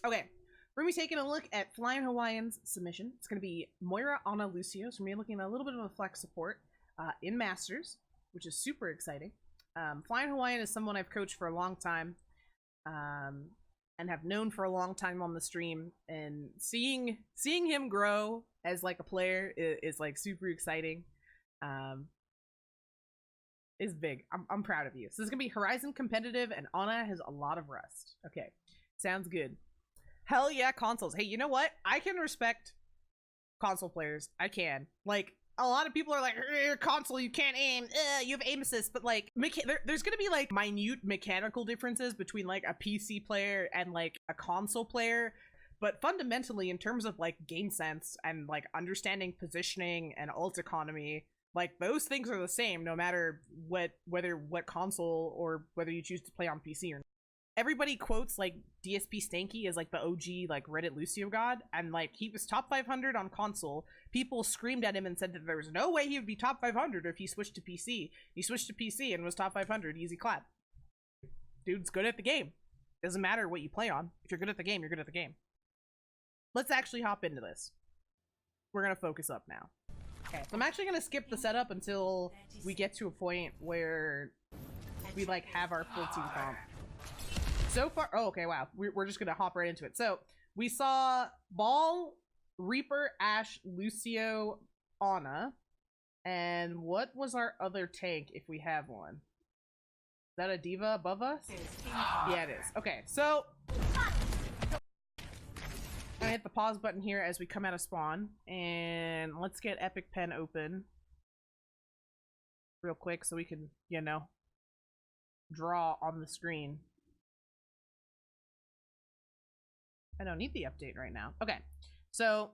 Okay, we're gonna be taking a look at Flying Hawaiian's submission. It's gonna be Moira, Ana, Lucio. So we're gonna be looking at a little bit of a flex support in Masters, which is super exciting. Flying Hawaiian is someone I've coached for a long time, and have known for a long time on the stream. And seeing him grow as like a player is like super exciting. Is big. I'm proud of you. So this is gonna be Horizon competitive, and Ana has a lot of rust. Okay, sounds good. Hell yeah, consoles. Hey, you know what? I can respect console players. I can. Like, a lot of people are like, console, you can't aim. You have aim assist. But like, there's gonna be like minute mechanical differences between like a PC player and like a console player. But fundamentally, in terms of like game sense and like understanding positioning and ult economy, like those things are the same no matter what console or whether you choose to play on PC or not. Everybody quotes like DSP Stanky as like the OG like Reddit Lucio god, and like he was top 500 on console. People screamed at him and said that there was no way he would be top 500 if he switched to PC. He switched to PC and was top 500, easy clap. Dude's good at the game. Doesn't matter what you play on. If you're good at the game, you're good at the game. Let's actually hop into this. We're gonna focus up now. Okay, so I'm actually gonna skip the setup until we get to a point where we like have our full team comp. So far, oh, okay, wow. We're just gonna hop right into it. So we saw Ball, Reaper, Ashe, Lucio, Ana, and what was our other tank if we have one? Is that a diva above us? Yeah, it is. Okay, so I'm gonna hit the pause button here as we come out of spawn, and let's get Epic Pen open real quick so we can, you know, draw on the screen. I don't need the update right now. Okay, so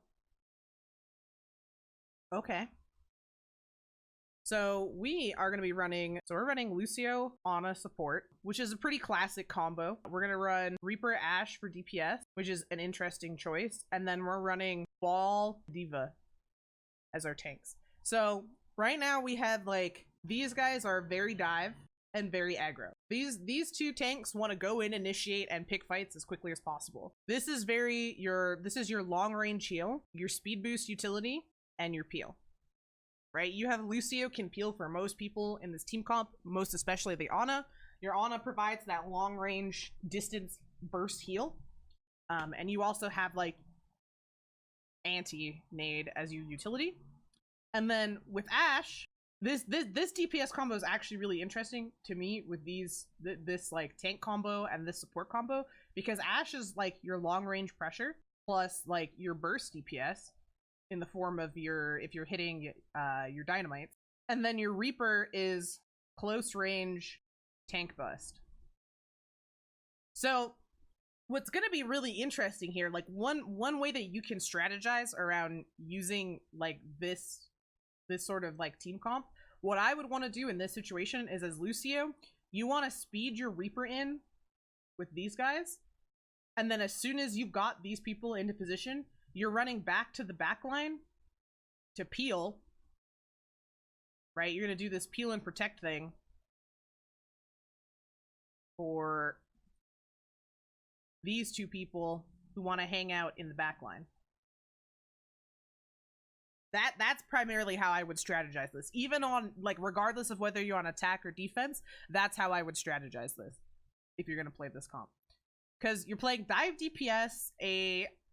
we are going to be running, so we're running Lucio, Ana support, which is a pretty classic combo. We're going to run Reaper, Ashe for DPS, which is an interesting choice. And then we're running Ball, Diva as our tanks. So right now we have like, these guys are very dive and very aggro. These two tanks want to go in, initiate, and pick fights as quickly as possible. This is your long range heal, your speed boost utility, and your peel. Right? You have Lucio can peel for most people in this team comp, most especially the Ana. Your Ana provides that long range distance burst heal. And you also have like anti-nade as your utility. And then with Ashe, this DPS combo is actually really interesting to me with this like tank combo and this support combo, because Ashe is like your long range pressure plus like your burst DPS in the form of if you're hitting your dynamites, and then your Reaper is close range tank bust. So what's going to be really interesting here, like one way that you can strategize around using like this sort of like team comp, what I would want to do in this situation is, as Lucio, you want to speed your Reaper in with these guys, and then as soon as you've got these people into position, you're running back to the back line to peel, right? You're going to do this peel and protect thing for these two people who want to hang out in the back line. That's primarily how I would strategize this. Even on, like, regardless of whether you're on attack or defense, that's how I would strategize this if you're going to play this comp. Because you're playing dive DPS,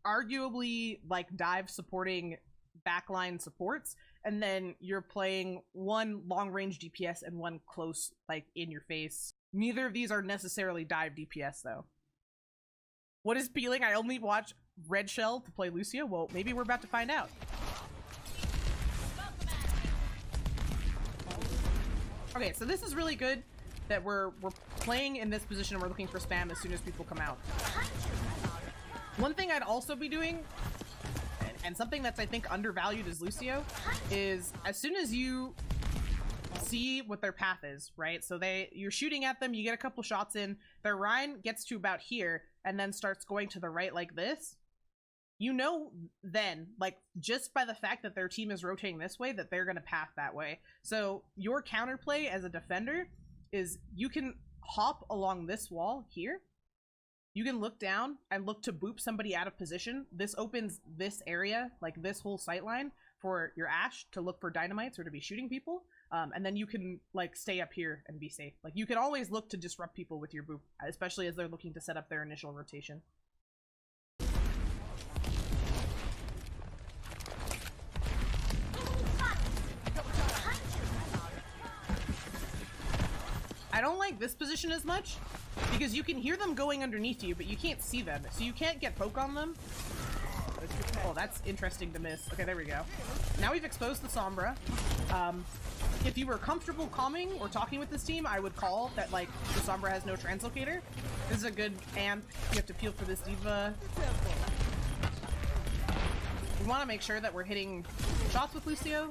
arguably like dive supporting backline supports, and then you're playing one long range DPS and one close, like in your face. Neither of these are necessarily dive DPS though. What is peeling? I only watch Red Shell to play Lucio. Well, maybe we're about to find out. Okay, so this is really good that we're playing in this position and we're looking for spam as soon as people come out. One thing I'd also be doing, and something that's I think undervalued as Lucio, is as soon as you see what their path is, right? So you're shooting at them, you get a couple shots in, their Rhine gets to about here, and then starts going to the right like this. You know then, like, just by the fact that their team is rotating this way, that they're going to path that way. So your counterplay as a defender is you can hop along this wall here. you can look down and look to boop somebody out of position. This opens this area, like this whole sight line, for your Ashe to look for dynamites or to be shooting people. And then you can like stay up here and be safe. Like you can always look to disrupt people with your boop, especially as they're looking to set up their initial rotation. I don't like this position as much because you can hear them going underneath you, but you can't see them, so you can't get poke on them. Oh, that's interesting to miss. Okay, there we go. Now we've exposed the Sombra. If you were comfortable calming or talking with this team, I would call that, like, the Sombra has no translocator. This is a good amp. You have to peel for this diva. We want to make sure that we're hitting shots with Lucio.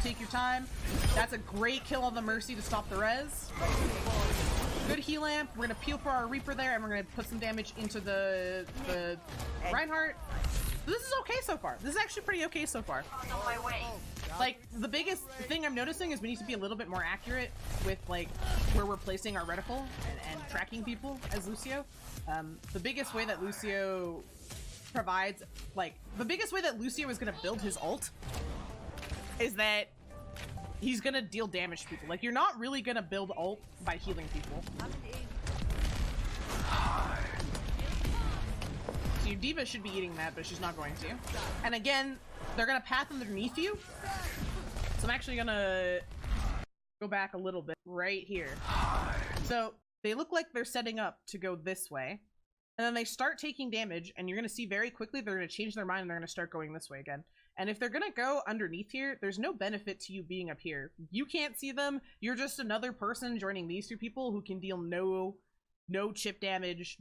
Take your time. That's a great kill on the Mercy to stop the res. Good heal amp. We're gonna peel for our Reaper there, and we're gonna put some damage into the Reinhardt. This is okay so far. This is actually pretty okay so far. On my way. Like, the biggest thing I'm noticing is we need to be a little bit more accurate with, like, where we're placing our reticle and tracking people as Lucio. The biggest way that Lucio provides, like, the biggest way that Lucio is gonna build his ult is that he's gonna deal damage to people. Like, you're not really gonna build ult by healing people. So your diva should be eating that, but she's not going to. And again, they're gonna path underneath you. So I'm actually gonna go back a little bit right here. So they look like they're setting up to go this way. And then they start taking damage, and you're gonna see very quickly they're gonna change their mind and they're gonna start going this way again. And if they're gonna go underneath here, there's no benefit to you being up here. You can't see them. You're just another person joining these two people who can deal no chip damage,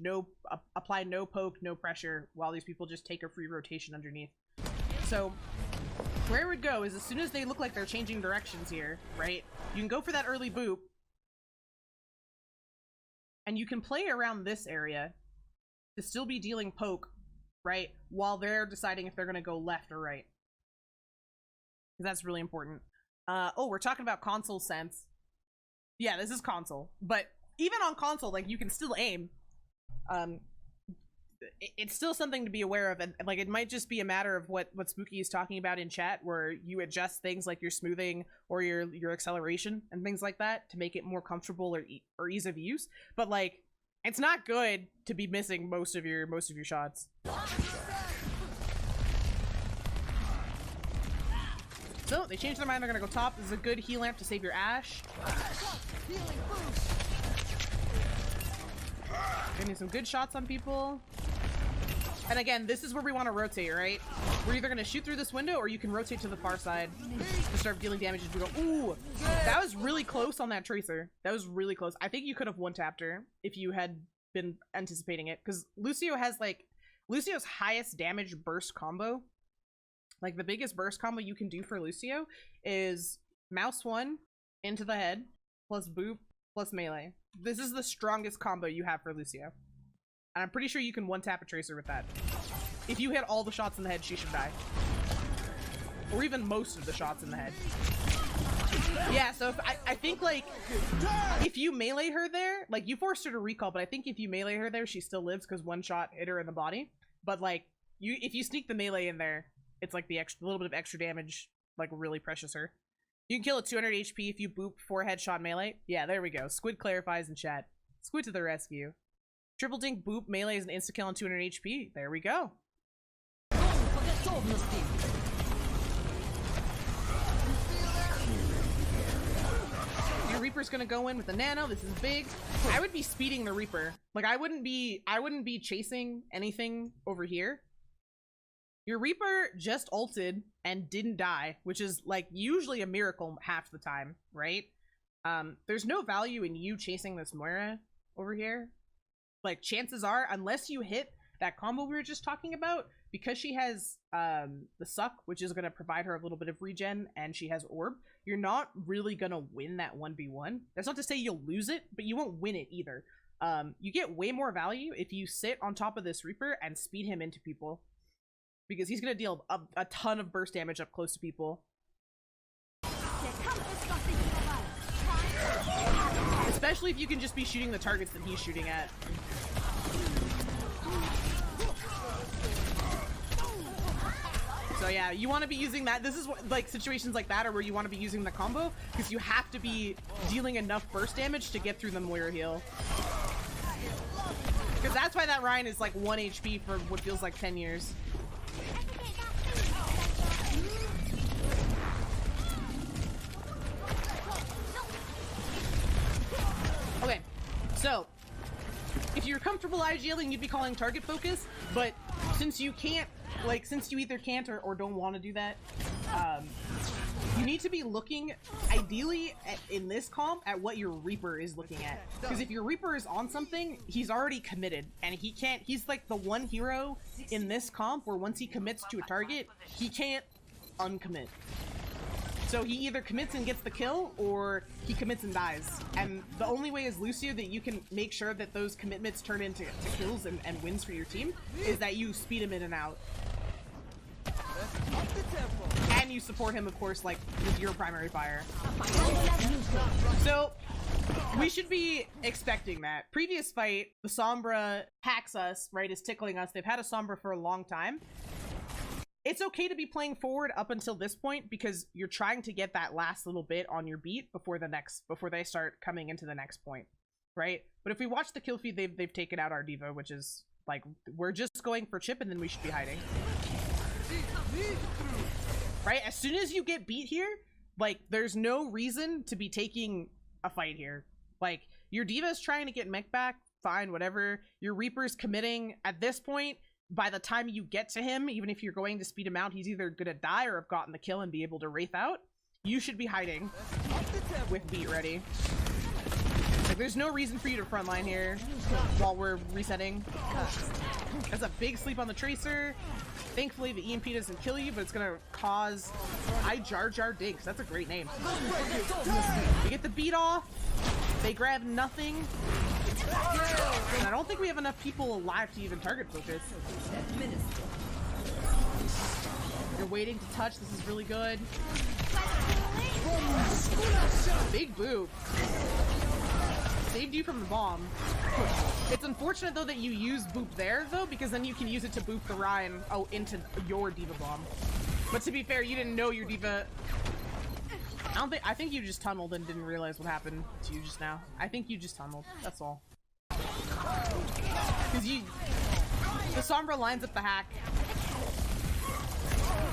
apply no poke, no pressure, while these people just take a free rotation underneath. So where it would go is as soon as they look like they're changing directions here, right? You can go for that early boop, and you can play around this area to still be dealing poke, right? While they're deciding if they're gonna go left or right. That's really important. Oh, we're talking about console sense. Yeah, this is console. But even on console, like, you can still aim. It's still something to be aware of. And, like, it might just be a matter of what Spooky is talking about in chat, where you adjust things like your smoothing or your acceleration and things like that to make it more comfortable or ease of use. But, like, it's not good to be missing most of your shots. So, they changed their mind, they're gonna go top. This is a good heal amp to save your Ashe. Getting some good shots on people. And again, this is where we want to rotate, right? We're either gonna shoot through this window or you can rotate to the far side to start dealing damage as we go. Ooh! That was really close on that Tracer. That was really close. I think you could have one-tapped her if you had been anticipating it. Because Lucio has, like, Lucio's highest damage burst combo. Like, the biggest burst combo you can do for Lucio is mouse 1 into the head, plus boop, plus melee. This is the strongest combo you have for Lucio. And I'm pretty sure you can one-tap a Tracer with that. If you hit all the shots in the head, she should die. Or even most of the shots in the head. Yeah, so if, I think, like, if you melee her there, like, you forced her to recall, but I think if you melee her there, she still lives because one shot hit her in the body. But, like, if you sneak the melee in there, it's like the little bit of extra damage, like, really precious her. You can kill at 200 HP if you boop 4 headshot melee. Yeah, there we go. Squid clarifies in chat. Squid to the rescue. Triple dink boop melee is an insta kill on 200 HP. There we go. Your Reaper's gonna go in with the nano. This is big. I would be speeding the Reaper. Like, I wouldn't be chasing anything over here. Your Reaper just ulted and didn't die, which is, like, usually a miracle half the time, right? There's no value in you chasing this Moira over here. Like, chances are, unless you hit that combo we were just talking about, because she has the suck, which is going to provide her a little bit of regen, and she has orb, you're not really going to win that 1v1. That's not to say you'll lose it, but you won't win it either. You get way more value if you sit on top of this Reaper and speed him into people. Because he's going to deal a ton of burst damage up close to people. especially if you can just be shooting the targets that he's shooting at. So yeah, you want to be using that. This is what, like, situations like that are where you want to be using the combo, because you have to be dealing enough burst damage to get through the Moira heal. Because that's why that Ryan is like 1 HP for what feels like 10 years. Okay, so if you're comfortable AuzzieJLeeing, you'd be calling target focus, but since you can't, like, since you either can't or don't want to do that, you need to be looking, ideally, in this comp, at what your Reaper is looking at. Because if your Reaper is on something, he's already committed, and he can't, he's like the one hero in this comp where once he commits to a target, he can't uncommit. So he either commits and gets the kill, or he commits and dies. And the only way as Lucio that you can make sure that those commitments turn into kills and wins for your team is that you speed him in and out. And you support him, of course, like, with your primary fire. So, we should be expecting that. Previous fight, the Sombra hacks us, right, is tickling us. They've had a Sombra for a long time. It's okay to be playing forward up until this point because you're trying to get that last little bit on your beat before they start coming into the next point, right? But if we watch the kill feed, they've taken out our diva, which is like, we're just going for chip and then we should be hiding. Right? As soon as you get beat here, like, there's no reason to be taking a fight here. Like, your diva's trying to get mech back, fine, whatever. Your Reaper's committing. At this point, by the time you get to him, even if you're going to speed him out, he's either gonna die or have gotten the kill and be able to wraith out. You should be hiding with beat ready. Like, there's no reason for you to frontline here while we're resetting. That's a big sleep on the Tracer. Thankfully, the EMP doesn't kill you, but it's gonna cause Jar Jar Dinks. That's a great name. You get the beat off. They grab nothing. And I don't think we have enough people alive to even target focus. You're waiting to touch. This is really good. Big boop. Saved you from the bomb. It's unfortunate though that you use boop there though, because then you can use it to boop the Ryan into your diva bomb. But to be fair, you didn't know your diva. I think you just tunneled and didn't realize what happened to you just now. I think you just tunneled. That's all. Because the Sombra lines up the hack,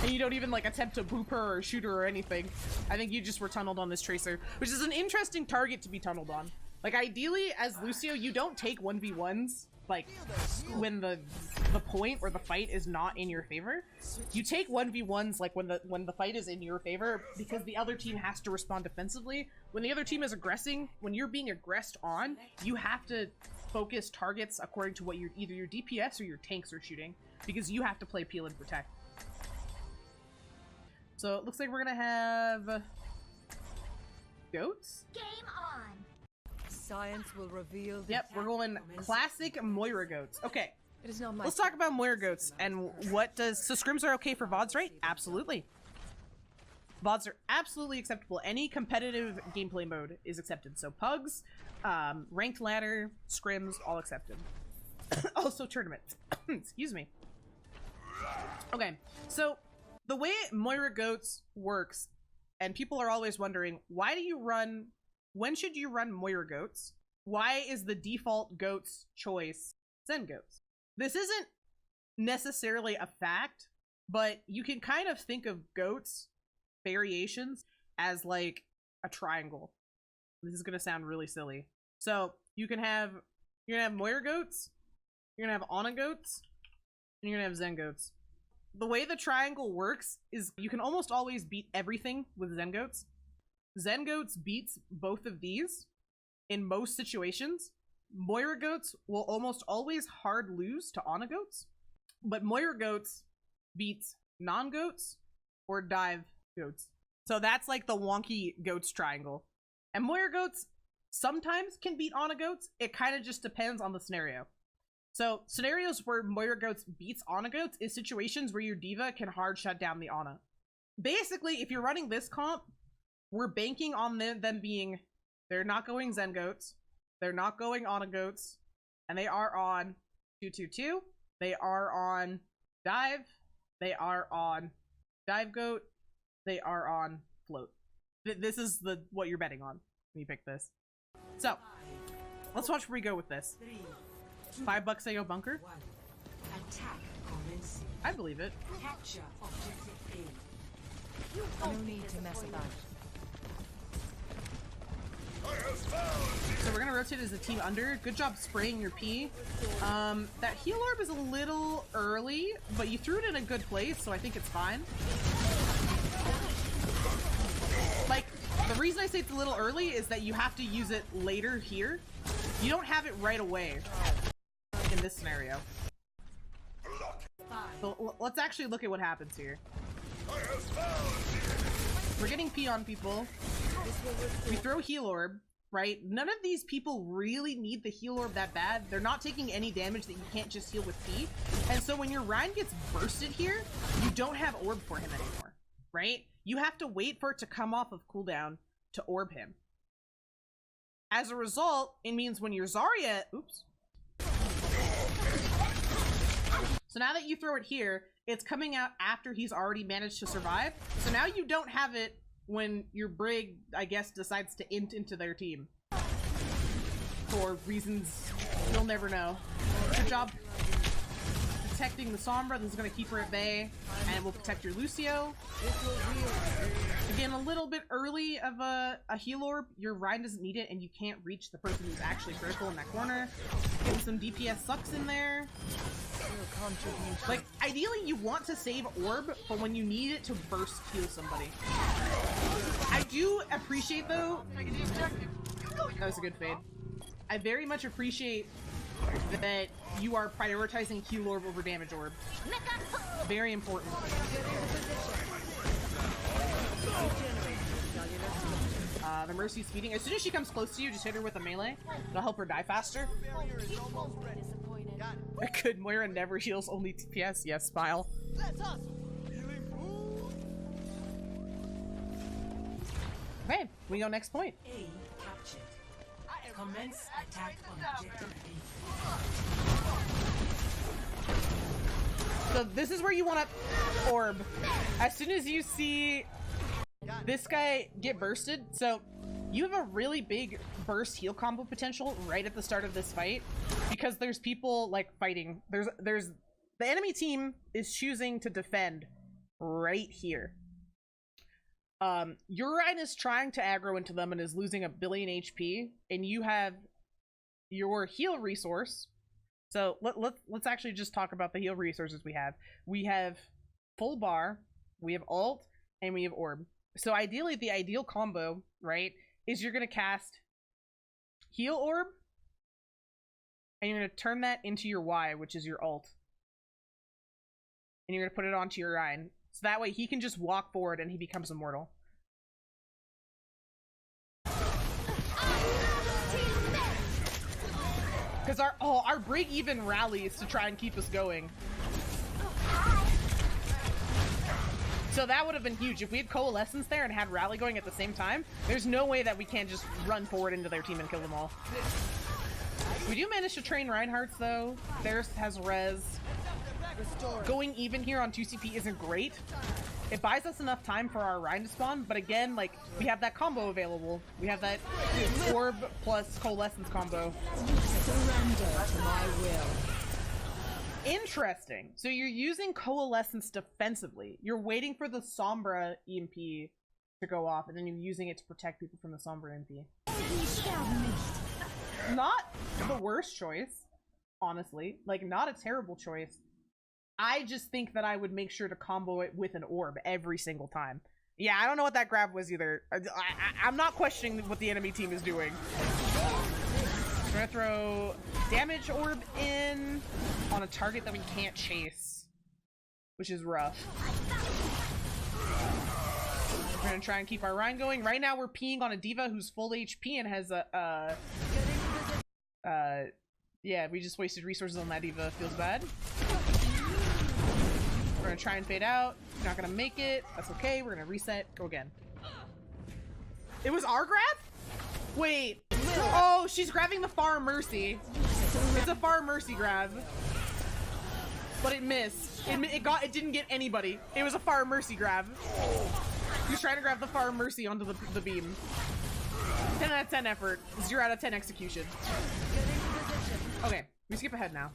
and you don't even like attempt to boop her or shoot her or anything. I think you just were tunneled on this Tracer, which is an interesting target to be tunneled on. Like, ideally, as Lucio, you don't take 1v1s, like, when the point or the fight is not in your favor. You take 1v1s, like, when the fight is in your favor, because the other team has to respond defensively. When the other team is aggressing, when you're being aggressed on, you have to focus targets according to what either your DPS or your tanks are shooting, because you have to play peel and protect. So, it looks like we're gonna have goats? Game on! Science will reveal. Yep, we're going classic Moira goats. Okay, it is not my let's talk about Moira goats and what does. So scrims are okay for VODs, right? Absolutely. VODs are absolutely acceptable. Any competitive gameplay mode is accepted. So pugs, ranked ladder, scrims, all accepted. Also tournaments. Excuse me. Okay, so the way Moira goats works, and people are always wondering, why do you run? When should you run Moira goats? Why is the default goats choice Zen goats? This isn't necessarily a fact, but you can kind of think of goats variations as like a triangle. This is gonna sound really silly. So you're gonna have Moira goats, you're gonna have Ana goats, and you're gonna have Zen goats. The way the triangle works is you can almost always beat everything with Zen goats. Zen goats beats both of these in most situations. Moira goats will almost always hard lose to Ana goats, but Moira goats beats non-goats or dive goats. So that's like the wonky goats triangle. And Moira goats sometimes can beat Ana goats. It kind of just depends on the scenario. So scenarios where Moira goats beats Ana goats is situations where your diva can hard shut down the Ana. Basically, if you're running this comp, we're banking on them being, they're not going Zen goats, They're not going on a goats, and they are on 222. They are on dive. They are on dive goat. They are on float. This is what you're betting on when you pick this. So let's watch where we go with this. $5 AO bunker. Attack commencing. I believe it. Capture objective No need to mess about. So we're gonna rotate as a team under. Good job spraying your P. That heal orb is a little early, but you threw it in a good place, so I think it's fine. Like, the reason I say it's a little early is that you have to use it later here. You don't have it right away in this scenario. So let's actually look at what happens here. We're getting P on people. We throw heal orb, right? None of these people really need the heal orb that bad. They're not taking any damage that you can't just heal with P. And so when your Rhine gets bursted here, you don't have orb for him anymore, right? You have to wait for it to come off of cooldown to orb him. As a result, it means when your Zarya, oops. So now that you throw it here, it's coming out after he's already managed to survive. So now you don't have it when your Brig, I guess, decides to int into their team. For reasons you'll never know. Good job protecting the Sombra. This is going to keep her at bay. And we'll protect your Lucio. Again, a little bit early of a heal orb. Your Rhine doesn't need it, and you can't reach the person who's actually critical in that corner. Getting some DPS sucks in there. Like, ideally you want to save orb for when you need it to burst heal somebody. I do appreciate, though, that was a good fade. I very much appreciate that you are prioritizing heal orb over damage orb. Very important. The Mercy's feeding. As soon as she comes close to you, just hit her with a melee. It'll help her die faster. Good, Moira never heals, only TPS. Yes, Spile. Okay, we go next point. A captured. Commence attack on objective B. So this is where you want to orb. As soon as you see this guy get bursted, so you have a really big burst heal combo potential right at the start of this fight because there's people like fighting. There's the enemy team is choosing to defend right here. Urine is trying to aggro into them and is losing 1 billion HP, and you have your heal resource. So let's actually just talk about the heal resources we have. We have full bar, we have ult, and we have orb. So ideally, the ideal combo, right, is you're gonna cast heal orb, and you're gonna turn that into your Y, which is your ult, and you're gonna put it onto your Rhine. So that way he can just walk forward and he becomes immortal. Because our Brig even rallies to try and keep us going. So that would have been huge. If we had Coalescence there and had Rally going at the same time, there's no way that we can't just run forward into their team and kill them all. We do manage to train Reinhardt's though. Theirs has res. Going even here on 2CP isn't great. It buys us enough time for our Rhine to spawn, but again, like, we have that combo available. We have that Orb plus Coalescence combo. Surrender to my will. Interesting. So you're using Coalescence defensively. You're waiting for the Sombra EMP to go off, and then you're using it to protect people from the Sombra EMP. Not the worst choice, honestly. Like, not a terrible choice. I just think that I would make sure to combo it with an orb every single time. Yeah, I don't know what that grab was either. I'm not questioning what the enemy team is doing. We're gonna throw damage orb in on a target that we can't chase, which is rough. We're gonna try and keep our Rhine going. Right now we're peeing on a diva who's full HP and has a yeah, we just wasted resources on that diva. Feels bad. We're gonna try and fade out. Not gonna make it. That's okay. We're gonna reset. Go again. It was our grab? Wait. Oh, she's grabbing the Far Mercy. It's a Far Mercy grab. But it missed. It didn't get anybody. It was a Far Mercy grab. He was trying to grab the Far Mercy onto the beam. 10 out of 10 effort. 0 out of 10 execution. Okay, we skip ahead now.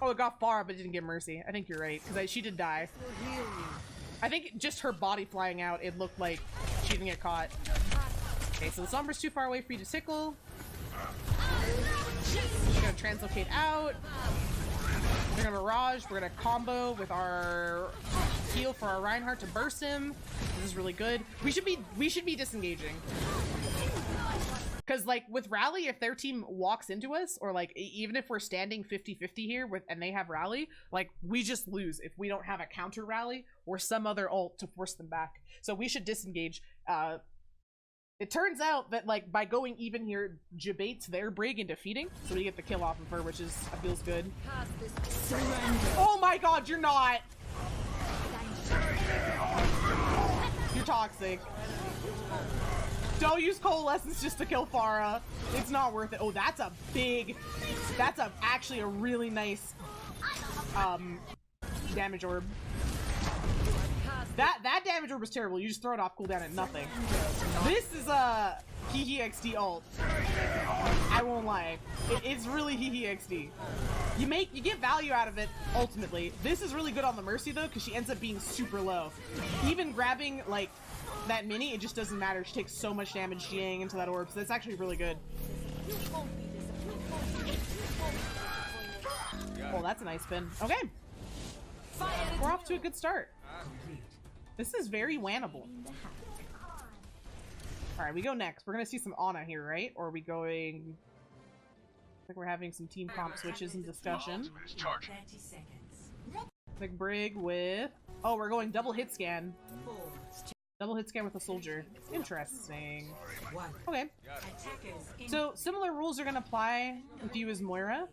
Oh, it got far, but it didn't get Mercy. I think you're right, because she did die. I think just her body flying out, it looked like she didn't get caught. Okay, so the Sombra's too far away for you to tickle. We're gonna translocate out. We're gonna Mirage. We're gonna combo with our heal for our Reinhardt to burst him. This is really good. We should be disengaging. Because, like, with Rally, if their team walks into us, or, like, even if we're standing 50-50 here and they have Rally, like, we just lose if we don't have a counter Rally or some other ult to force them back. So we should disengage. It turns out that, like, by going even here, debates their Brig into feeding, so we get the kill off of her, which feels good. Oh my god, you're not! You're toxic. Don't use Coalescence just to kill Pharah. It's not worth it. Oh, that's actually a really nice damage orb. That damage orb was terrible. You just throw it off cooldown at nothing. This is a Hehe XD ult. I won't lie. It's really Hehe XD. You get value out of it ultimately. This is really good on the Mercy though, because she ends up being super low. Even grabbing like that mini, it just doesn't matter. She takes so much damage GAing into that orb, so that's actually really good. Oh, that's a nice spin. Okay. We're off to a good start. This is very wannable. Alright, we go next. We're gonna see some Ana here, right? Or are we going... I think we're having some team comp switches and discussion. Like Brig with... Oh, we're going double hit scan. Double hit scan with a soldier. Interesting. Okay. So, similar rules are gonna apply with you as Moira.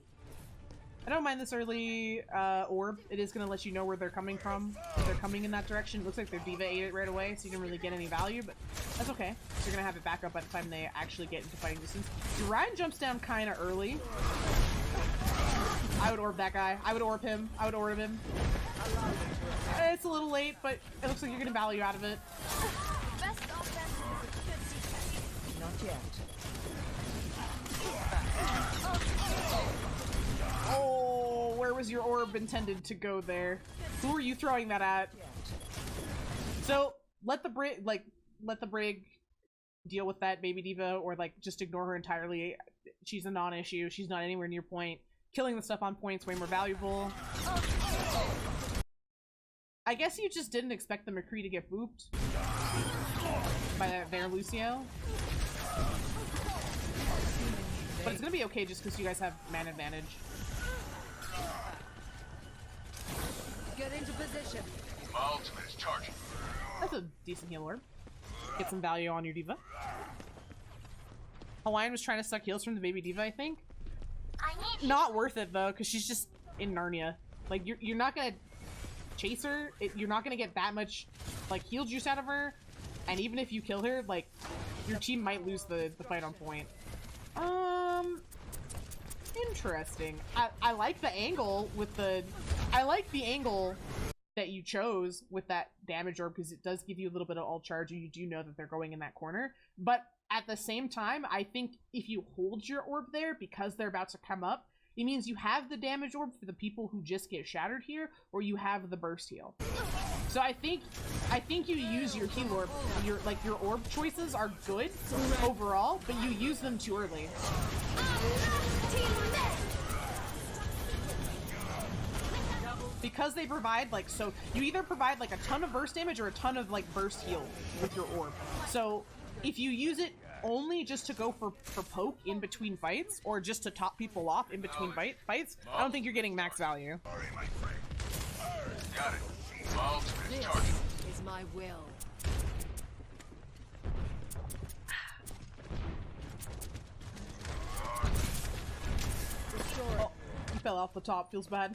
I don't mind this early orb. It is gonna let you know where they're coming from. If they're coming in that direction. It looks like their Diva ate it right away, so you didn't really get any value, but that's okay. So you're gonna have it back up by the time they actually get into fighting distance. Ryan jumps down kinda early. I would orb that guy. I would orb him. I would orb him. It's a little late, but it looks like you're getting value out of it. Not yet. Oh, where was your orb intended to go there? Who are you throwing that at? So let the Brig deal with that baby diva, or like just ignore her entirely. She's a non-issue. She's not anywhere near point. Killing the stuff on point's way more valuable. I guess you just didn't expect the McCree to get booped by their Lucio. But it's gonna be okay just because you guys have man advantage. Get into position. My ultimate is charging. That's a decent heal orb. Get some value on your diva. Hawaiian was trying to suck heals from the baby diva, I think. Not worth it though, because she's just in Narnia. Like you're not gonna chase her. You're not gonna get that much like heal juice out of her. And even if you kill her, like your team might lose the fight on point. Interesting. I like the angle with the... I like the angle that you chose with that damage orb because it does give you a little bit of all charge and you do know that they're going in that corner. But at the same time, I think if you hold your orb there because they're about to come up, it means you have the damage orb for the people who just get shattered here, or you have the burst heal. So I think you use your heal orb. Your orb choices are good overall, but you use them too early. Because they provide like, so you either provide like a ton of burst damage or a ton of like burst heal with your orb. So if you use it only just to go for poke in between fights, or just to top people off in between fights, I don't think you're getting max value. Got it. This is my will. Oh, you fell off the top. Feels bad.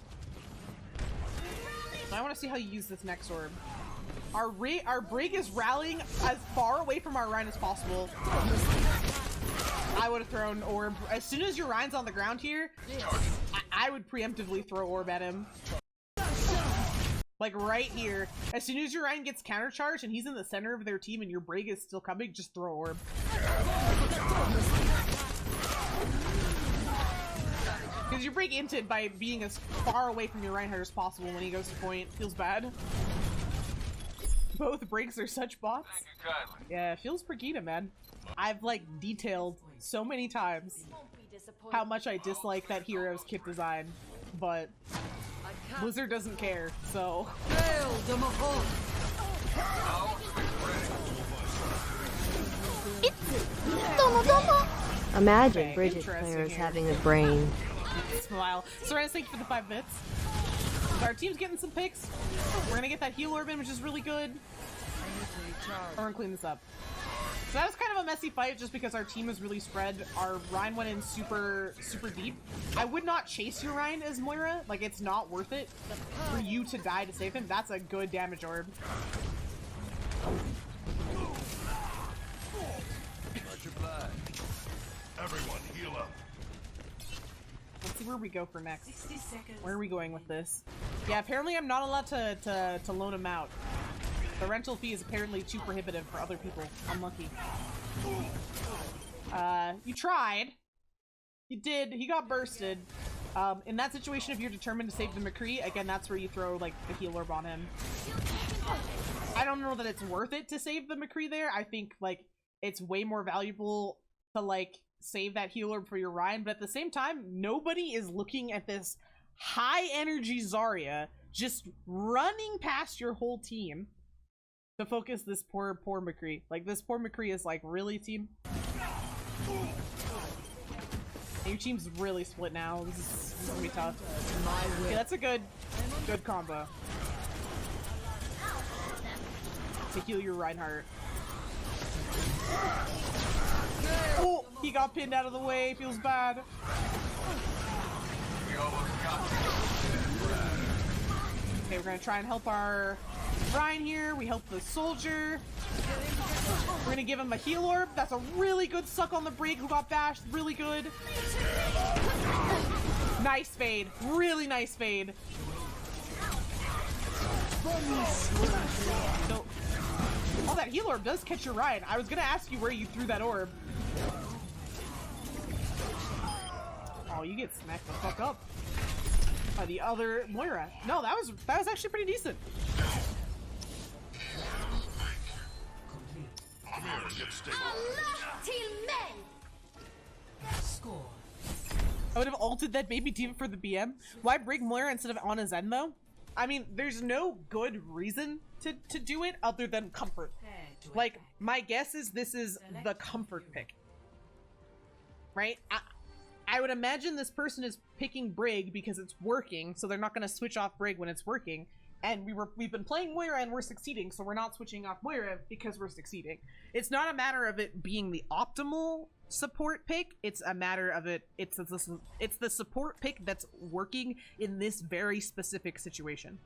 I want to see how you use this next orb. Our Brig is rallying as far away from our Rhine as possible. I would have thrown orb. As soon as your Ryan's on the ground here, I would preemptively throw orb at him. Like right here. As soon as your Ryan gets countercharged and he's in the center of their team and your Brig is still coming, just throw orb. Because you're Brig inted by being as far away from your Reinhardt as possible when he goes to point. Feels bad. Both Brigs are such bots. Yeah, it feels Brigida, man. I've like detailed so many times how much I dislike that hero's kit design, but Blizzard doesn't care, so. Imagine Bridget players having a brain. Smile. Syrentis, thank you for the 5 bits. So our team's getting some picks. We're gonna get that heal orb in, which is really good. We're gonna clean this up. So that was kind of a messy fight just because our team is really spread. Our Rhine went in super deep. I would not chase your Rhine as Moira. Like, it's not worth it for you to die to save him. That's a good damage orb. Everyone heal up. Let's see where we go for next. Where are we going with this? Yeah, apparently I'm not allowed to loan him out. The rental fee is apparently too prohibitive for other people. Unlucky. You tried. You did. He got bursted. In that situation, if you're determined to save the McCree, again, that's where you throw, like, the heal orb on him. I don't know that it's worth it to save the McCree there. I think, like, it's way more valuable to, like, save that heal orb for your Ryan, but at the same time, nobody is looking at this high-energy Zarya just running past your whole team to focus this poor McCree. Like, this poor McCree is like, really, team? Your team's really split now. This is gonna be tough. Okay, that's a good combo. To heal your Reinhardt. Oh, he got pinned out of the way. Feels bad. Okay, we're gonna try and help our Ryan here. We help the soldier. We're gonna give him a heal orb. That's a really good suck on the Brig who got bashed. Really good. Nice fade. Really nice fade. So, oh, that heal orb does catch your Ryan. I was gonna ask you where you threw that orb. Oh, you get smacked the fuck up by the other Moira. No, that was actually pretty decent. Score. I would have ulted that baby diva for the BM. Why Brig Moira instead of Anna Zen though? I mean, there's no good reason to do it other than comfort. Like, my guess is this is the comfort pick. Right? I would imagine this person is picking Brig because it's working, so they're not going to switch off Brig when it's working. And we've been playing Moira and we're succeeding, so we're not switching off Moira because we're succeeding. It's not a matter of it being the optimal support pick. It's a matter of it's the support pick that's working in this very specific situation.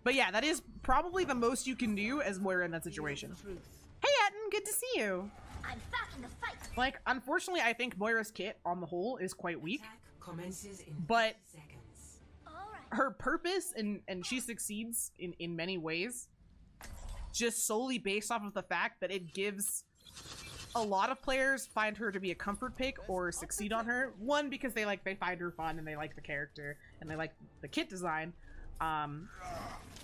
But yeah, that is probably the most you can do as Moira in that situation. Hey Atten, good to see you. I'm back in the fight. Like, unfortunately, I think Moira's kit on the whole is quite weak, Commences in but 30 seconds. her purpose and she succeeds in many ways just solely based off of the fact that it gives a lot of players find her to be a comfort pick or succeed on her. One, because they find her fun and they like the character and they like the kit design,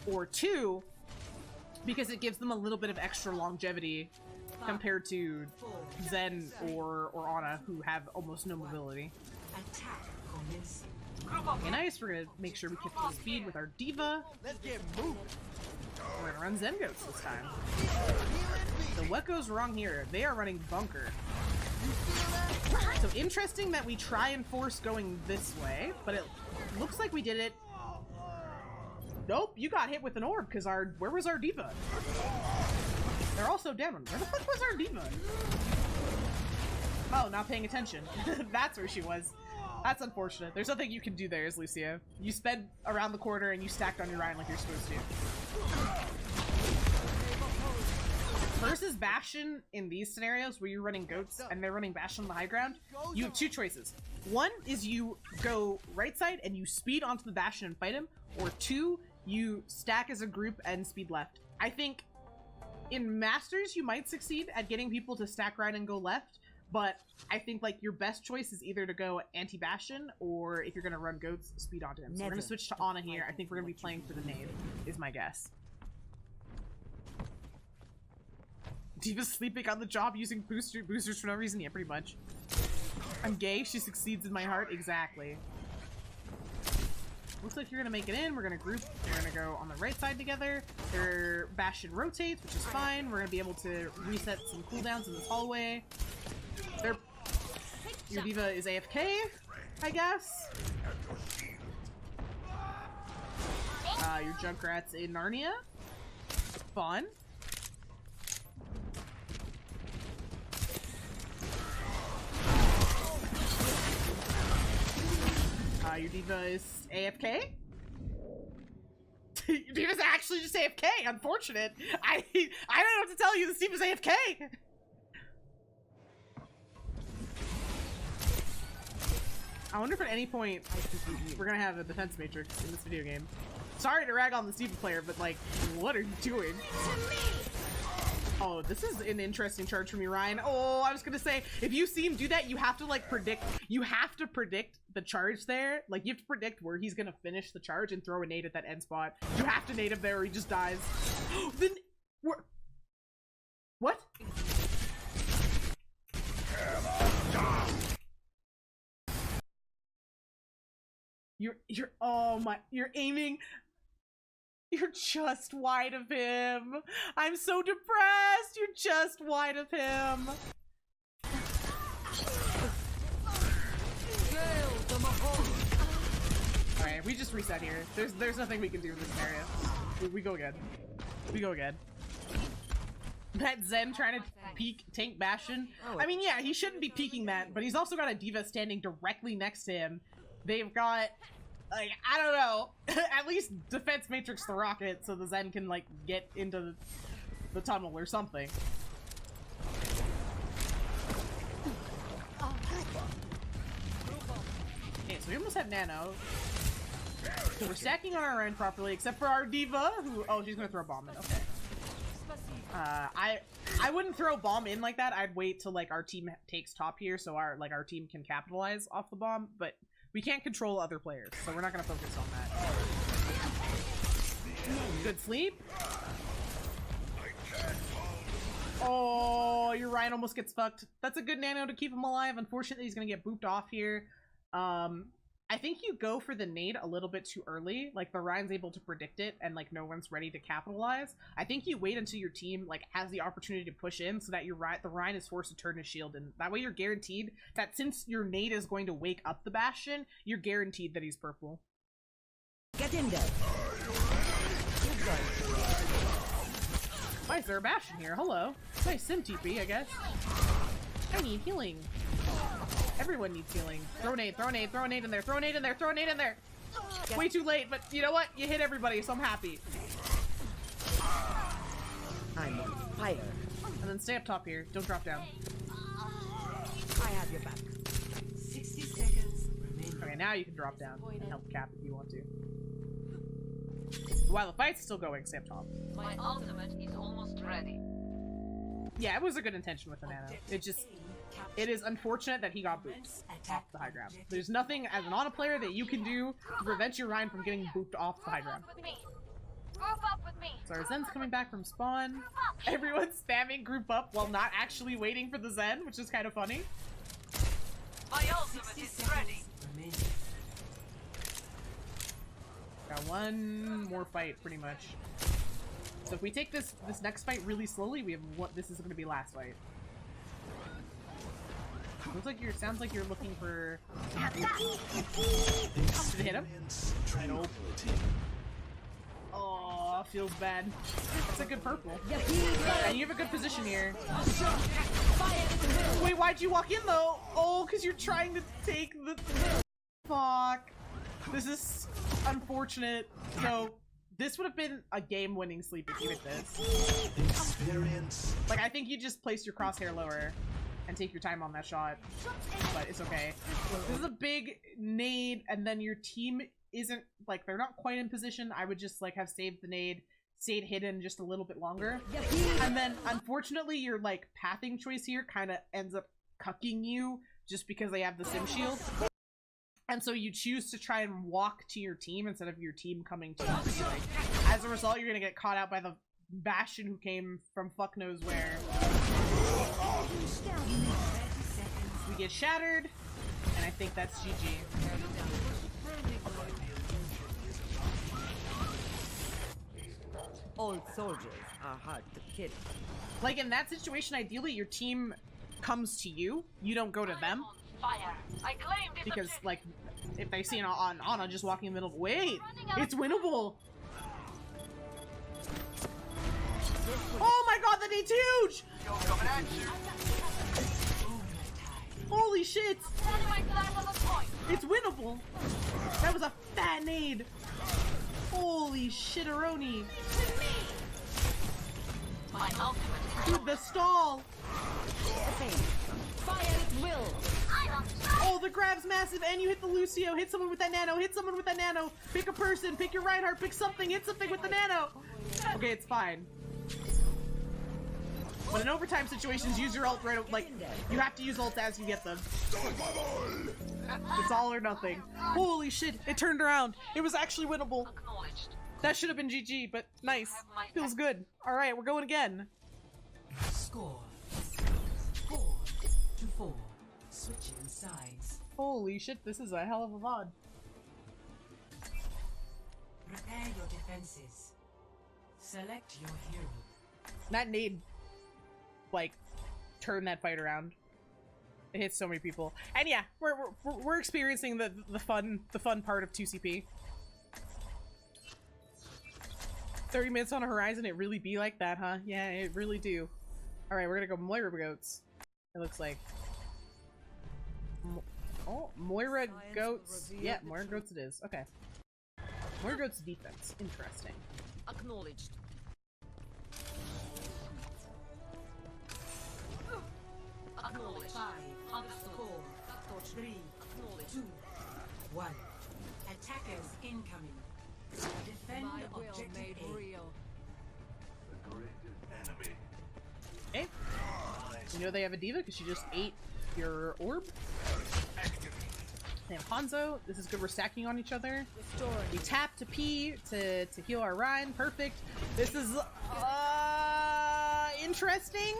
or two, because it gives them a little bit of extra longevity compared to Zen or Ana, who have almost no mobility. Attack commencing. Okay, nice. We're gonna make sure we keep full speed with our diva. Let's get moving. We're gonna run Zen Goats this time. So what goes wrong here? They are running bunker. So interesting that we try and force going this way, but it looks like we did it. Nope, you got hit with an orb because where was our diva? They're also down. Where the fuck was our diva? Oh, not paying attention. That's where she was. That's unfortunate. There's nothing you can do there, as Lucia. You sped around the corner and you stacked on your Ryan like you're supposed to. versus Bastion in these scenarios where you're running goats and they're running Bastion on the high ground, you have two choices. One is you go right side and you speed onto the Bastion and fight him, or two, you stack as a group and speed left. I think in Masters you might succeed at getting people to stack right and go left, but I think like your best choice is either to go anti-Bastion, or if you're gonna run goats, speed onto him. So we're gonna switch to Ana here. I think we're gonna be playing for the nade, is my guess. Diva's sleeping on the job using boosters for no reason. Yeah, pretty much. I'm gay, she succeeds in my heart. Exactly. Looks like you're gonna make it in. We're gonna group. We're gonna go on the right side together. Their Bastion rotates, which is fine. We're gonna be able to reset some cooldowns in this hallway. Your Diva is AFK, I guess. Your Junkrat's in Narnia. Fun. Your Diva is AFK? Your Diva's actually just AFK, unfortunate. I don't know what to tell you, this Diva's AFK! I wonder if at any point we're gonna have a defense matrix in this video game. Sorry to rag on the Diva player, but like, what are you doing? Oh, this is an interesting charge from you, Ryan. Oh, I was gonna say, if you see him do that, you have to like predict, the charge there. Like, you have to predict where he's gonna finish the charge and throw a nade at that end spot. You have to nade him there or he just dies. Then, what? You're aiming. You're just wide of him. I'm so depressed. You're just wide of him. Alright, we just reset here. There's nothing we can do in this scenario. We go again. We go again. That Zen trying to peek tank Bastion. I mean, yeah, he shouldn't be peeking that, but he's also got a Diva standing directly next to him. They've got, like, I don't know, at least defense matrix the rocket so the Zen can, like, get into the tunnel or something. Okay, so we almost have Nano. So we're stacking on our Ryan properly, except for our Diva, who, oh, she's gonna throw a bomb in, okay. I wouldn't throw a bomb in like that. I'd wait till, like, our team takes top here so our team can capitalize off the bomb, but we can't control other players, so we're not gonna focus on that. Good sleep. Oh, your Ryan almost gets fucked. That's a good nano to keep him alive. Unfortunately, he's gonna get booped off here. I think you go for the nade a little bit too early. Like, the Ryan's able to predict it and, like, no one's ready to capitalize. I think you wait until your team, like, has the opportunity to push in so that the Ryan is forced to turn his shield, and that way you're guaranteed that since your nade is going to wake up the Bastion, you're guaranteed that he's purple. Get in there. Why is there a Bastion here? Hello. Nice sim TP, I guess. I need healing. Everyone needs healing. Throw a nade, throw a nade, throw a nade in there, throw a nade in there, throw a nade in there! Way too late, but you know what? You hit everybody, so I'm happy. I'm on fire. And then stay up top here. Don't drop down. I have your back. 60 seconds remaining. Okay, now you can drop down and help cap if you want to. While the fight's still going, stay up top. My ultimate is almost ready. Yeah, it was a good intention with the nano. It is unfortunate that he got booped off the high ground. There's nothing as an Ana player that you can do to prevent your Ryan from getting booped off the high ground. So our Zen's coming back from spawn. Everyone's spamming group up while not actually waiting for the Zen, which is kind of funny. My ultimate is ready. Got one more fight, pretty much. So if we take this next fight really slowly, we have what this is going to be last fight. Looks like sounds like you're looking for. Did it hit him? Nope. Oh, feels bad. That's a good purple. And you have a good position here. Wait, why'd you walk in though? Oh, because you're trying to take the. Fuck. This is unfortunate. So this would have been a game-winning sleep if you hit this. Experience. Like, I think you just place your crosshair lower and take your time on that shot, but it's okay. This is a big nade, and then your team isn't, like, they're not quite in position. I would just, like, have saved the nade, stayed hidden just a little bit longer. And then, unfortunately, your, like, pathing choice here kind of ends up cucking you just because they have the sim shield. And so you choose to try and walk to your team instead of your team coming to you. As a result, you're gonna get caught out by the Bastion who came from fuck knows where. We get shattered, and I think that's GG. Old soldiers are hard to kill. Like, in that situation, ideally, your team comes to you. You don't go to them. Because, like, if they see an Ana just walking in the middle, wait, it's winnable. Oh my god, that nade's huge! Holy shit! It's winnable. That was a fat nade. Holy shitteroni. Dude, the stall. Fire at will. Oh, the grab's massive, and you hit the Lucio. Hit someone with that nano. Hit someone with that nano. Pick a person. Pick your Reinhardt. Pick something. Hit something with the nano. Okay, it's fine. But in overtime situations, use your ult right. Like, you have to use ults as you get them. It's all or nothing. Holy shit! It turned around. It was actually winnable. That should have been GG, but nice. Feels good. All right, we're going again. Score 4-4. Switching sides. Holy shit! This is a hell of a VOD. Prepare your defenses. Select your hero. That nade, like, turn that fight around. It hits so many people, and yeah, we're experiencing the fun part of 2CP. 30 minutes on a Horizon, it really be like that, huh? Yeah, it really do. All right, we're gonna go Moira goats. It looks like. Oh, Moira goats. Yeah, Moira goats it is. Okay. Moira goats defense. Interesting. Acknowledged. Acknowledged. 5 underscore. 3 2 1. Attackers incoming. Defend My will objective made A. real. Okay. You know they have a diva because she just ate your orb. They have Hanzo. This is good. We're stacking on each other. We tap to P to heal our Rhine. Perfect. This is interesting.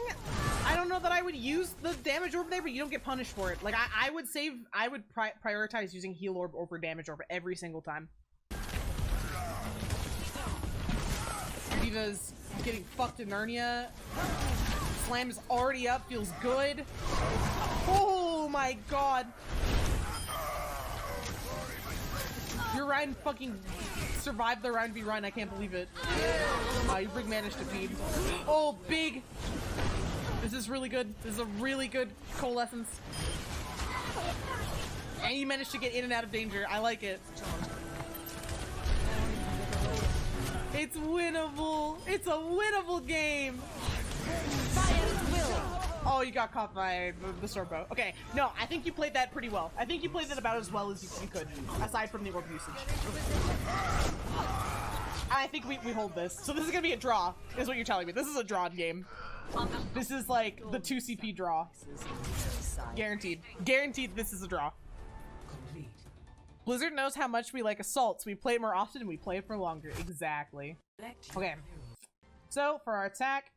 I don't know that I would use the damage orb there, but you don't get punished for it. Like, I would prioritize using heal orb over damage orb every single time. Diva's getting fucked in Narnia. Slam is already up. Feels good. Oh my god. Your Ryan fucking survived the round v run. I can't believe it. You bring managed to feed. Oh, big. This is really good. This is a really good coalescence. And you managed to get in and out of danger. I like it. It's winnable. It's a winnable game. Oh, you got caught by the sword bow. Okay, no, I think you played that pretty well. I think you played that about as well as you could, aside from the orb usage. I think we hold this. So this is gonna be a draw, is what you're telling me. This is a drawn game. This is like the 2CP draw. Guaranteed. Guaranteed this is a draw. Blizzard knows how much we like assaults. We play it more often and we play it for longer. Exactly. Okay. So, for our attack...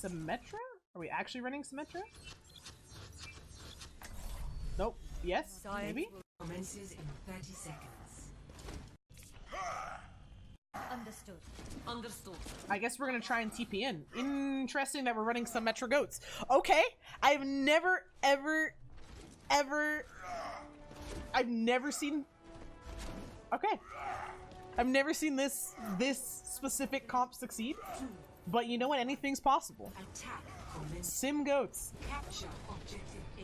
Symmetra? Are we actually running Symmetra? Nope. Yes? Maybe? Commences in 30 seconds. Understood. Understood. I guess we're gonna try and TP in. Interesting that we're running Symmetra goats. Okay! I've never, ever, ever... I've never seen... Okay. I've never seen this specific comp succeed. But you know what? Anything's possible. Attack commences. Sim goats. Capture objective A.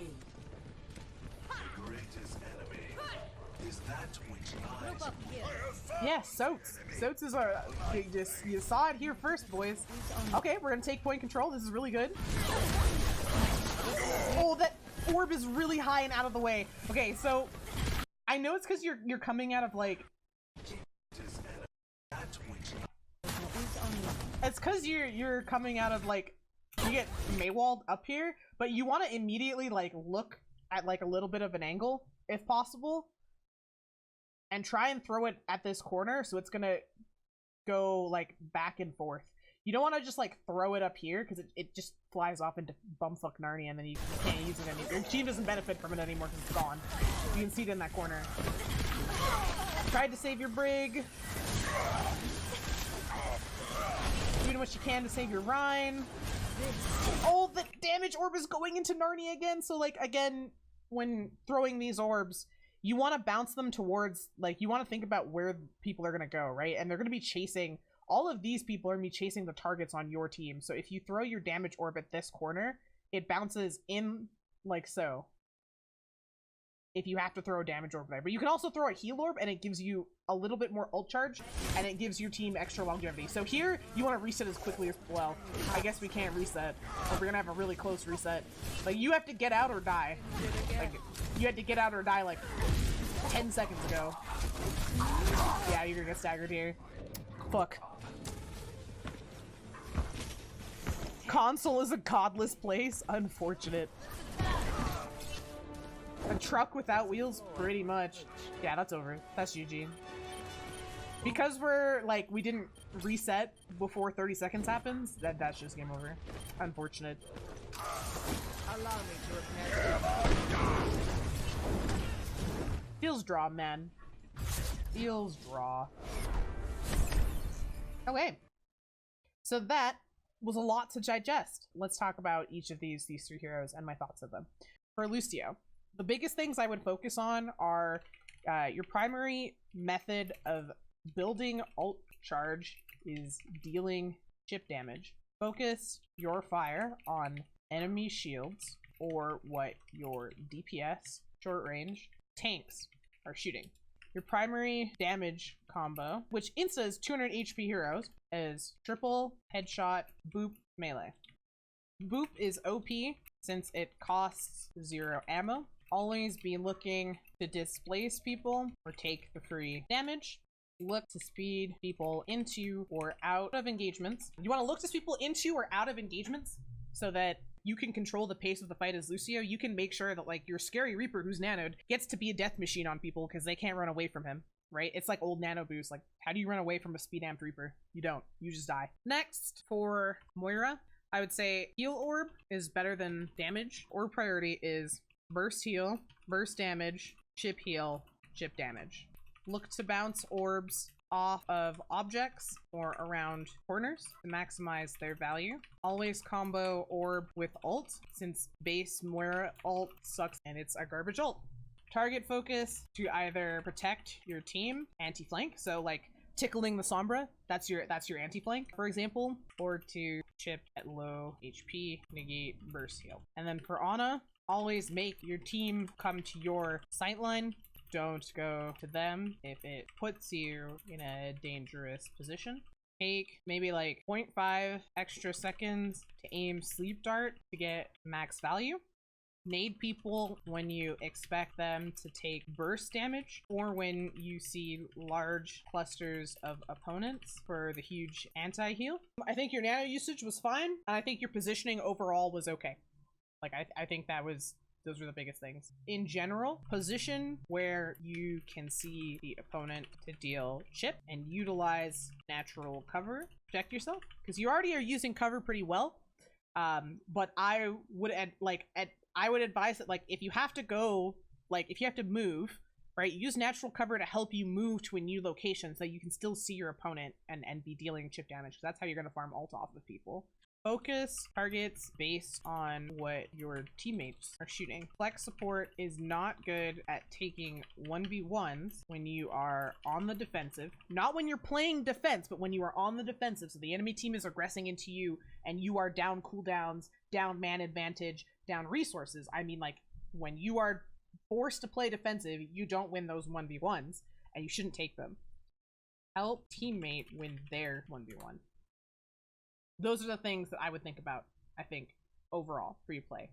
Yeah, Soats. Soats is our. You saw it here first, boys. Okay, we're gonna take point control. This is really good. Oh, that orb is really high and out of the way. Okay, so I know it's because you're coming out of like. It's because you're coming out of like you get Maywalled up here, but you want to immediately like look at like a little bit of an angle if possible. And try and throw it at this corner so it's gonna go like back and forth. You don't want to just like throw it up here because it just flies off into bumfuck Narnia and then you can't use it anymore. Your team doesn't benefit from it anymore because it's gone. You can see it in that corner. Tried to save your brig. Doing what you can to save your Rhine. Oh, the damage orb is going into Narnia again. So like again, when throwing these orbs, you want to bounce them towards, like, you want to think about where people are going to go, right? And they're going to be chasing, all of these people are going to be chasing the targets on your team. So if you throw your damage orb at this corner, it bounces in like so. If you have to throw a damage orb there. But you can also throw a heal orb and it gives you a little bit more ult charge and it gives your team extra longevity. So here, you want to reset as quickly as, well, I guess we can't reset. Or we're going to have a really close reset. Like, you have to get out or die. Like, you had to get out or die like 10 seconds ago. Yeah, you're gonna get staggered here. Fuck. Console is a godless place. Unfortunate. A truck without wheels? Pretty much. Yeah, that's over. That's GG. Because we're, like, we didn't reset before 30 seconds happens, that's just game over. Unfortunate. Allow me to repair. Feels draw, man. Feels draw. Okay. So that was a lot to digest. Let's talk about each of these three heroes and my thoughts of them. For Lucio, the biggest things I would focus on are your primary method of building ult charge is dealing chip damage. Focus your fire on enemy shields or what your DPS, short range, tanks are shooting. Your primary damage combo, which instas 200 HP heroes, is triple, headshot, boop, melee. Boop is OP since it costs 0 ammo. Always be looking to displace people or take the free damage. Look to speed people into or out of engagements. You want to look to people into or out of engagements so that you can control the pace of the fight as Lucio. You can make sure that like your scary Reaper who's nanoed gets to be a death machine on people because they can't run away from him, right? It's like old nano boost. Like, how do you run away from a speed amped Reaper? You don't. You just die. Next, for Moira, I would say heal orb is better than damage. Orb priority is burst heal, burst damage, chip heal, chip damage. Look to bounce orbs off of objects or around corners to maximize their value. Always combo orb with ult since base Moira ult sucks and it's a garbage ult. Target focus to either protect your team, anti-flank, so like tickling the Sombra, that's your anti-flank, for example, or to chip at low HP, negate burst heal. And then for Ana, always make your team come to your sightline. Don't go to them if it puts you in a dangerous position. Take maybe like 0.5 extra seconds to aim sleep dart to get max value. Nade people when you expect them to take burst damage or when you see large clusters of opponents for the huge anti-heal. I think your nano usage was fine, and I think your positioning overall was okay. Like, I think those were the biggest things. In general, position where you can see the opponent to deal chip and utilize natural cover. Protect yourself, because you already are using cover pretty well. But I would advise that, like, if you have to go, like, if you have to move, right, use natural cover to help you move to a new location so you can still see your opponent and be dealing chip damage, because that's how you're going to farm ult off of people. Focus targets based on what your teammates are shooting. Flex support is not good at taking 1v1s when you are on the defensive. Not when you're playing defense, but when you are on the defensive. So the enemy team is aggressing into you and you are down cooldowns, down man advantage, down resources. I mean, like, when you are forced to play defensive, you don't win those 1v1s, and you shouldn't take them. Help teammate win their 1v1. Those are the things that I would think about, I think, overall, free play.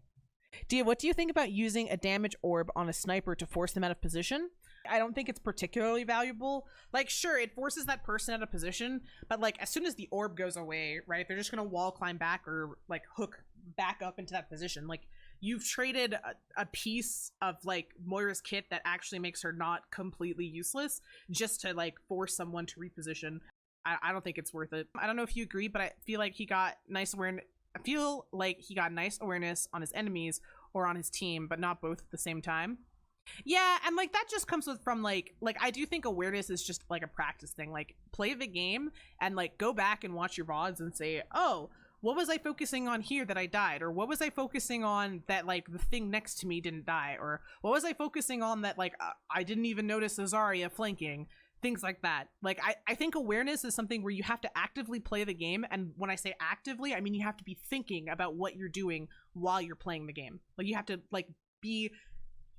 Dia, what do you think about using a damage orb on a sniper to force them out of position? I don't think it's particularly valuable. Like, sure, it forces that person out of position, but like, as soon as the orb goes away, right, they're just gonna wall climb back or like hook back up into that position. Like, you've traded a piece of like Moira's kit that actually makes her not completely useless just to like force someone to reposition. I don't think it's worth it. I don't know if you agree, but I feel like he got nice awareness. I feel like he got nice awareness on his enemies or on his team, but not both at the same time. Yeah, and like that just comes from like I do think awareness is just like a practice thing. Like, play the game and like go back and watch your VODs and say, oh, what was I focusing on here that I died? Or what was I focusing on that like the thing next to me didn't die? Or what was I focusing on that like I didn't even notice Zarya flanking? Things like that. Like, I think awareness is something where you have to actively play the game, and when I say actively, I mean you have to be thinking about what you're doing while you're playing the game. Like, you have to like be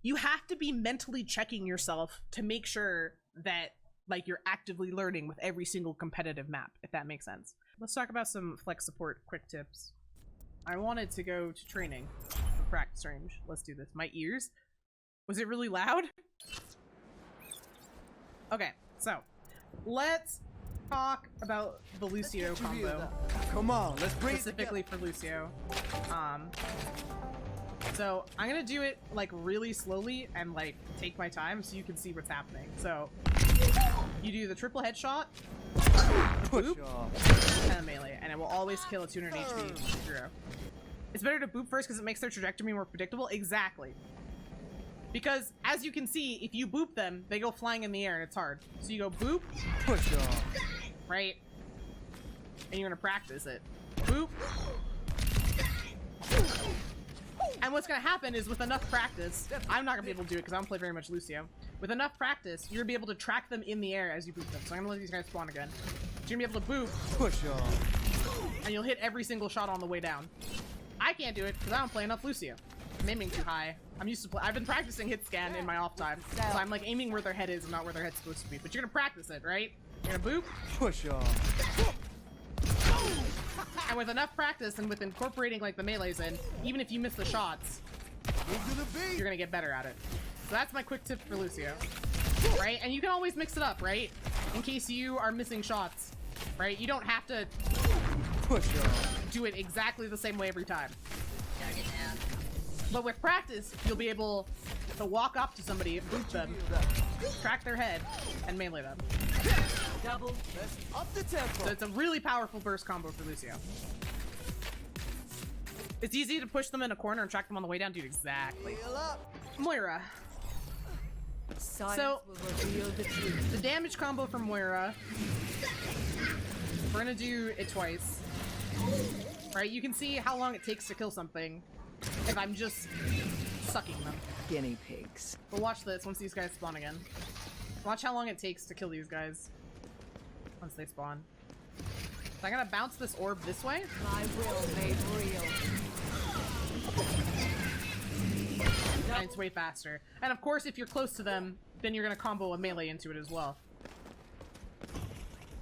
mentally checking yourself to make sure that like you're actively learning with every single competitive map, if that makes sense. Let's talk about some flex support quick tips. I wanted to go to training for practice range. Let's do this. My ears. Was it really loud? Okay. So, let's talk about the Lucio combo. Come on, let's bring specifically for Lucio. So I'm gonna do it like really slowly and like take my time so you can see what's happening. So you do the triple headshot, boop, and a melee, and it will always kill a 200 HP hero. It's better to boop first because it makes their trajectory more predictable. Exactly. Because, as you can see, if you boop them, they go flying in the air and it's hard. So you go boop, push off, right? And you're gonna practice it. Boop. And what's gonna happen is with enough practice, I'm not gonna be able to do it because I don't play very much Lucio. With enough practice, you're gonna be able to track them in the air as you boop them. So I'm gonna let these guys spawn again. So you're gonna be able to boop, push off, and you'll hit every single shot on the way down. I can't do it because I don't play enough Lucio. I'm aiming too high. I'm used to play. I've been practicing hit scan in my off time, so I'm like aiming where their head is and not where their head's supposed to be. But you're gonna practice it, right? You're gonna boop, push off, and with enough practice and with incorporating like the melees in, even if you miss the shots, you're gonna get better at it. So that's my quick tip for Lucio, right? And you can always mix it up, right? In case you are missing shots, right? You don't have to push off, do it exactly the same way every time. But with practice, you'll be able to walk up to somebody, boop them, track their head, and melee them. Double. let's up the tempo. So it's a really powerful burst combo for Lucio. It's easy to push them in a corner and track them on the way down, dude. Exactly. Heal up. Moira. Science So, will reveal the truth. the damage combo for Moira, we're gonna do it twice. Right? You can see how long it takes to kill something if I'm just sucking them. Guinea pigs. But watch this once these guys spawn again. Watch how long it takes to kill these guys once they spawn. So I'm gonna bounce this orb this way. My will made real. And it's way faster. And of course, if you're close to them, then you're gonna combo a melee into it as well.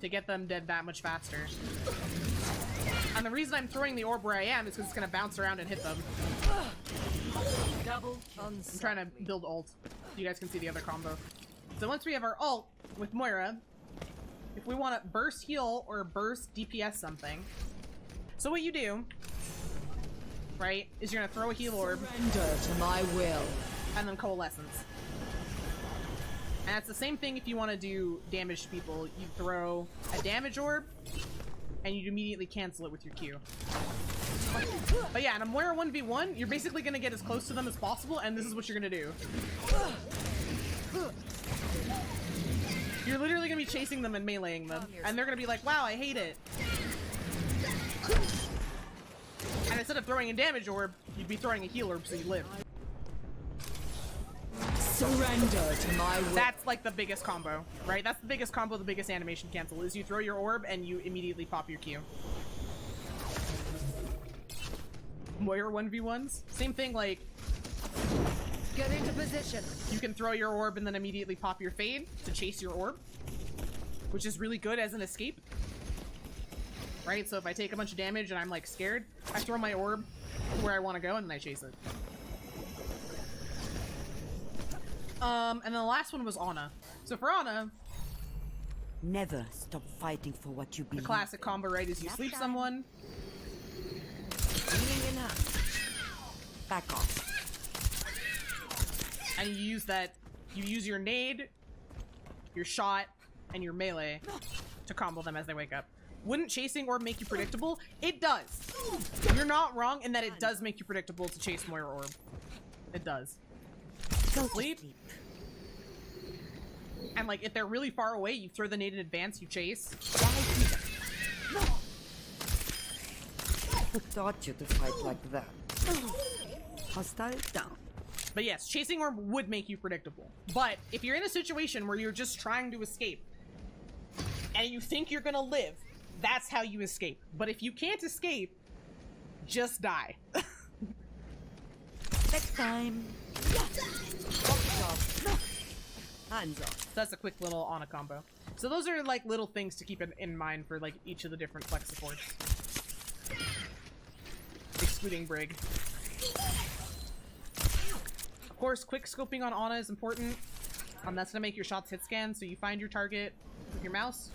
To get them dead that much faster. And the reason I'm throwing the orb where I am is because it's gonna bounce around and hit them. Double. I'm trying to build ult. So you guys can see the other combo. So once we have our ult with Moira, if we want to burst heal or burst DPS something, so what you do, right, is you're gonna throw a heal orb Surrender to my will. and then coalescence. And it's the same thing if you want to do damage to people. You throw a damage orb and you immediately cancel it with your Q. But yeah, in a Moira 1v1, you're basically gonna get as close to them as possible, and this is what you're gonna do. You're literally gonna be chasing them and meleeing them, and they're gonna be like, wow, I hate it. And instead of throwing a damage orb, you'd be throwing a heal orb so you live. Surrender to my will. That's like the biggest combo, right? That's the biggest combo, the biggest animation cancel, is you throw your orb and you immediately pop your Q. Moira 1v1s, same thing, like, Get into position. You can throw your orb and then immediately pop your fade to chase your orb, which is really good as an escape. Right? So if I take a bunch of damage and I'm like scared, I throw my orb where I want to go and then I chase it. And then the last one was Ana. So for Ana, Never stop fighting for what you the believe. classic combo, right, is you sleep someone, Healing enough. Back off. and you use that, you use your nade, your shot, and your melee to combo them as they wake up. Wouldn't chasing orb make you predictable? It does. You're not wrong in that it does make you predictable to chase more orb. It does. Go to Sleep. And like, if they're really far away, you throw the nade in advance, you chase. Who taught you to fight like that? Hostile down. But yes, chasing orb would make you predictable. But if you're in a situation where you're just trying to escape, and you think you're gonna live, that's how you escape. But if you can't escape, just die. Next time. Hands off. That's a quick little Ana combo. So those are like little things to keep in mind for like each of the different flex supports. Excluding Brig. Of course, quick scoping on Ana is important. That's gonna make your shots hit scan, so you find your target with your mouse.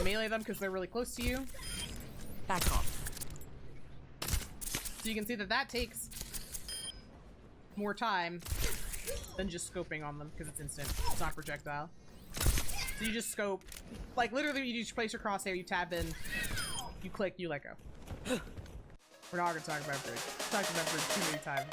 Melee them because they're really close to you. Back off. So you can see that that takes more time than just scoping on them because it's instant. It's not projectile. So you just scope. Like, literally, you just place your crosshair, you tab in, you click, you let go. We're not gonna talk about Bridge. We've talked about Bridge too many times.